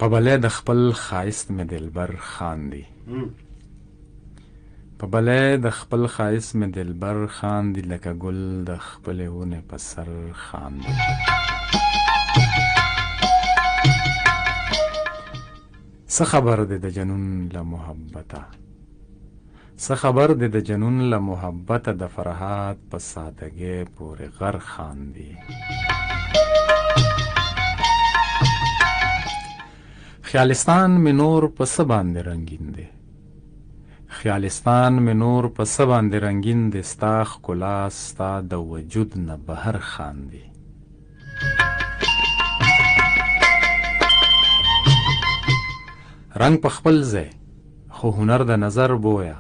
په بلې د خپل ښایست مې دلبر خاندي، په بلې د خپل ښایست مې دلبر خاندي، لکه ګل د خپلې ونې په سر خاندي. څه خبر دی د جنون له محبته، څه خبر دی د جنون له محبته، د فرهاد په سادګۍ پورې غر خاندي. خیالستان مې نور په څه باندې رنګین دی، خیالستان مې نور په څه باندې رنګین دی، ستا ښکلا ستا د وجود نه بهر خاندي. رنگ په خپل ځای خو هنر د نظر بویا،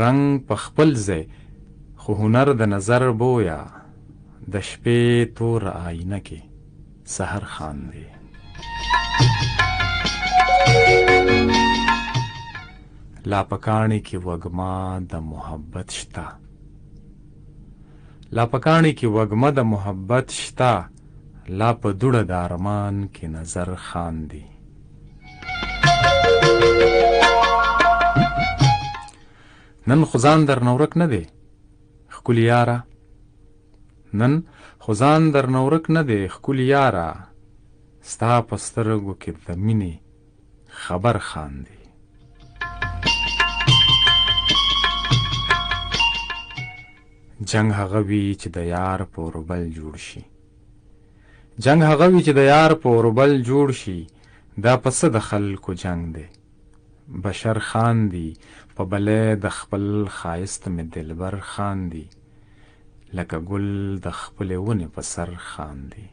رنگ په خپل ځای خو هنر د نظر بویا، د شپې تور آینه کې سحر خاندي. لا پکاڼي کې وږمه د محبت شته، لا پکاڼي کې وږمه د محبت شته، لا په دوړه د ارمان کې نظر خاندي. نن خو ځان درنه ورک نه دی ښکلي یاره، نن خو ځان درنه ورک نه دی ښکلي یاره، ستا په سترګو کې د مینې خبر خاندي. جنگ هغه وي چې د یار په اوربل جوړ شي، جنگ هغه وي چې د یار په اوربل جوړ شي، دا پسه د خلکو جنگ دی بشر خاندي، په بلې د خپل ښایست مې دلبر خاندي، لکه ګل د خپلې ونې په سر خاندي.